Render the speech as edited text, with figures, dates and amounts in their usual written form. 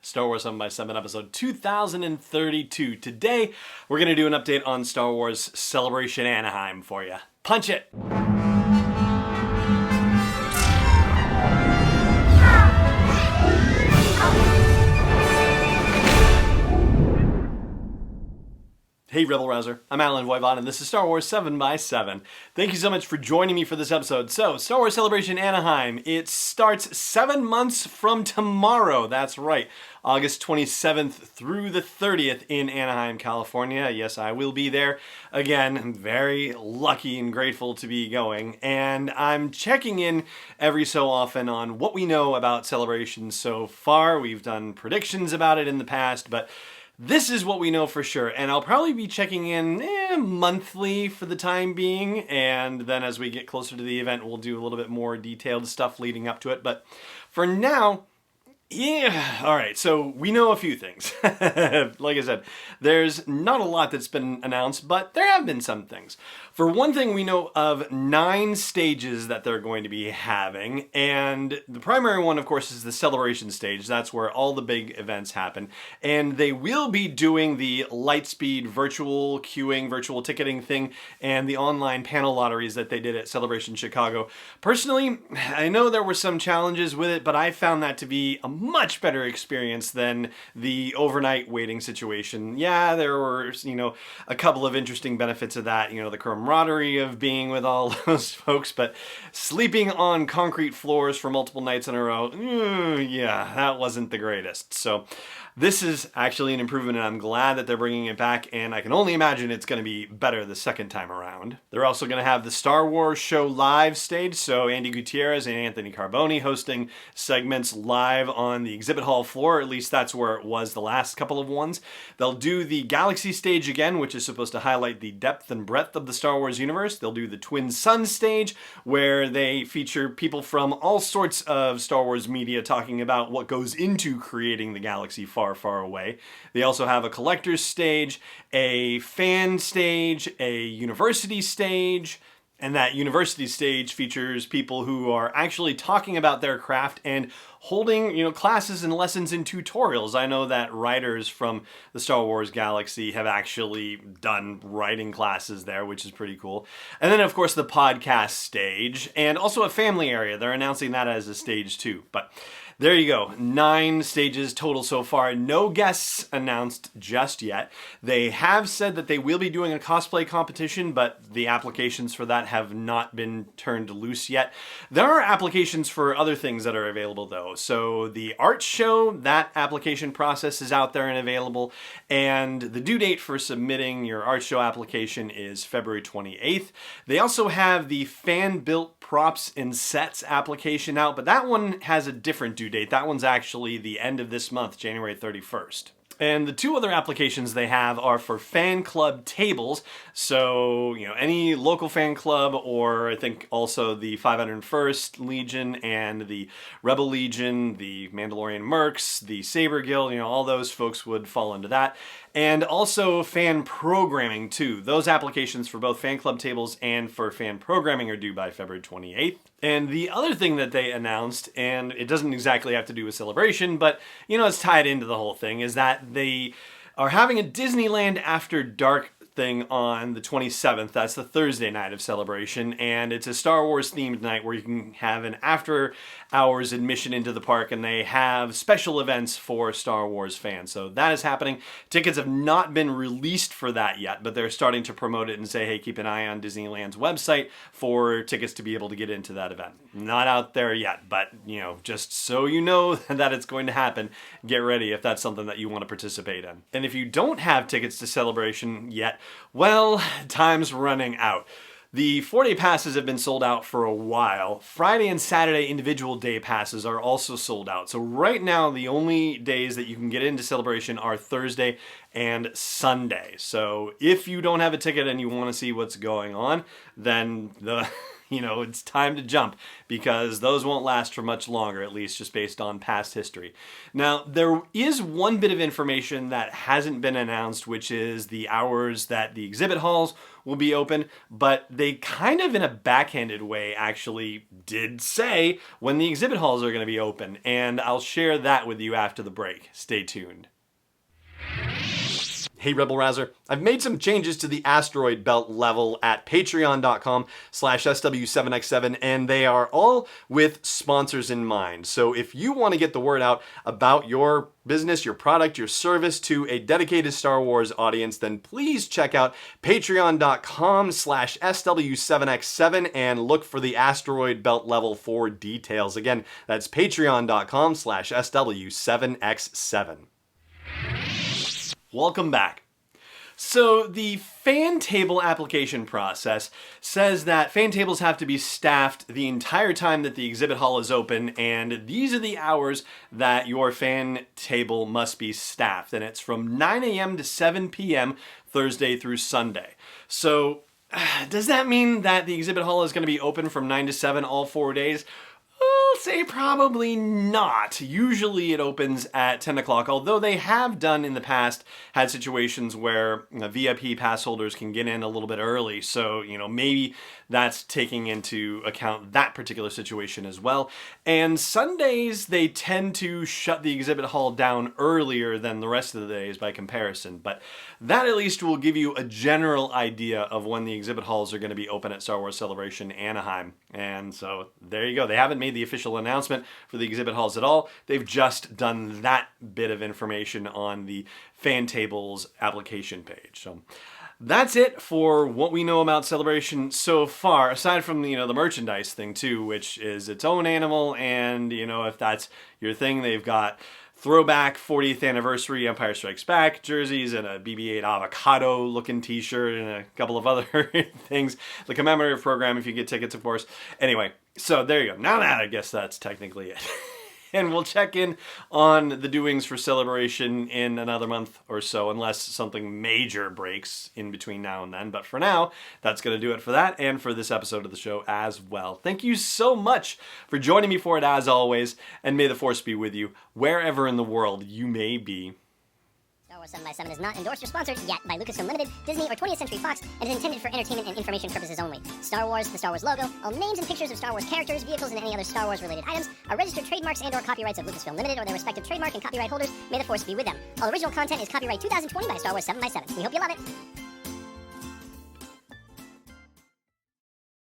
Star Wars 7x7 episode 2032. Today, we're going to do an update on Star Wars Celebration Anaheim for you. Punch it! Hey Rebel Rouser, I'm Alan Voivod and this is Star Wars 7x7. Thank you so much for joining me for this episode. So, Star Wars Celebration Anaheim, it starts 7 months from tomorrow. That's right, August 27th through the 30th in Anaheim, California. Yes, I will be there. Again, I'm very lucky and grateful to be going. And I'm checking in every so often on what we know about Celebration so far. We've done predictions about it in the past, but this is what we know for sure, and I'll probably be checking in monthly for the time being, and then as we get closer to the event, we'll do a little bit more detailed stuff leading up to it. But for now, yeah, alright, so we know a few things. Like I said, there's not a lot that's been announced, but there have been some things. For one thing, we know of 9 stages that they're going to be having, and the primary one, of course, is the Celebration stage. That's where all the big events happen, and they will be doing the Lightspeed virtual queuing, virtual ticketing thing, and the online panel lotteries that they did at Celebration Chicago. Personally, I know there were some challenges with it, but I found that to be a much better experience than the overnight waiting situation. Yeah, there were, a couple of interesting benefits of that, the camaraderie of being with all those folks, but sleeping on concrete floors for multiple nights in a row, yeah, that wasn't the greatest. So this is actually an improvement, and I'm glad that they're bringing it back, and I can only imagine it's going to be better the second time around. They're also going to have the Star Wars Show live stage, so Andy Gutierrez and Anthony Carboni hosting segments live on the exhibit hall floor. At least that's where it was the last couple of ones. They'll do the Galaxy stage again, which is supposed to highlight the depth and breadth of the Star Wars universe. They'll do the Twin Sun stage, where they feature people from all sorts of Star Wars media talking about what goes into creating the galaxy far, far away. They also have a collector's stage, a fan stage, a university stage, and that university stage features people who are actually talking about their craft and holding, classes and lessons and tutorials. I know that writers from the Star Wars galaxy have actually done writing classes there, which is pretty cool. And then, of course, the podcast stage, and also a family area. They're announcing that as a stage too. But there you go, 9 stages total so far. No guests announced just yet. They have said that they will be doing a cosplay competition, but the applications for that have not been turned loose yet. There are applications for other things that are available though. So the art show, that application process is out there and available, and the due date for submitting your art show application is February 28th. They also have the fan-built props and sets application out, but that one has a different due date. That one's actually the end of this month, January 31st. And the 2 other applications they have are for fan club tables. So, any local fan club, or I think also the 501st Legion and the Rebel Legion, the Mandalorian Mercs, the Saber Guild, all those folks would fall into that. And also fan programming too. Those applications for both fan club tables and for fan programming are due by February 28th. And the other thing that they announced, and it doesn't exactly have to do with Celebration, but it's tied into the whole thing, is that they are having a Disneyland After Dark thing on the 27th. That's the Thursday night of Celebration, and it's a Star Wars themed night where you can have an after hours admission into the park, and they have special events for Star Wars fans. So that is happening. Tickets have not been released for that yet, but they're starting to promote it and say, hey, keep an eye on Disneyland's website for tickets to be able to get into that event. Not out there yet, but just so you know that it's going to happen, get ready if that's something that you want to participate in. And if you don't have tickets to Celebration yet, well, time's running out. The 4-day passes have been sold out for a while. Friday and Saturday individual day passes are also sold out. So right now, the only days that you can get into Celebration are Thursday and Sunday. So if you don't have a ticket and you want to see what's going on, then it's time to jump because those won't last for much longer, at least just based on past history. Now, there is one bit of information that hasn't been announced, which is the hours that the exhibit halls will be open, but they kind of in a backhanded way actually did say when the exhibit halls are going to be open, and I'll share that with you after the break. Stay tuned. Hey Rebel Rouser, I've made some changes to the asteroid belt level at patreon.com/SW7X7, and they are all with sponsors in mind. So if you want to get the word out about your business, your product, your service to a dedicated Star Wars audience, then please check out patreon.com/SW7X7 and look for the asteroid belt level for details. Again, that's patreon.com/SW7X7. Welcome back. So the fan table application process says that fan tables have to be staffed the entire time that the exhibit hall is open, and these are the hours that your fan table must be staffed, and it's from 9 a.m. to 7 p.m. Thursday through Sunday. So does that mean that the exhibit hall is going to be open from 9 to 7 all 4 days? I'll say probably not. Usually it opens at 10 o'clock, although they have done in the past had situations where VIP pass holders can get in a little bit early. So, maybe that's taking into account that particular situation as well. And Sundays, they tend to shut the exhibit hall down earlier than the rest of the days by comparison. But that at least will give you a general idea of when the exhibit halls are going to be open at Star Wars Celebration Anaheim. And so there you go. They haven't made the official announcement for the exhibit halls at all. They've just done that bit of information on the fan tables application page. So that's it for what we know about Celebration so far, aside from the merchandise thing too, which is its own animal. And if that's your thing, they've got throwback 40th anniversary Empire Strikes Back jerseys and a BB-8 avocado looking t-shirt and a couple of other things. The commemorative program if you get tickets, of course. Anyway, so there you go. Now that, I guess that's technically it. And we'll check in on the doings for Celebration in another month or so, unless something major breaks in between now and then. But for now, that's going to do it for that and for this episode of the show as well. Thank you so much for joining me for it as always, and may the Force be with you wherever in the world you may be. Star Wars 7x7 is not endorsed or sponsored yet by Lucasfilm Limited, Disney, or 20th Century Fox, and is intended for entertainment and information purposes only. Star Wars, the Star Wars logo, all names and pictures of Star Wars characters, vehicles, and any other Star Wars-related items are registered trademarks and/or copyrights of Lucasfilm Limited or their respective trademark and copyright holders. May the Force be with them. All original content is copyright 2020 by Star Wars 7x7. We hope you love it.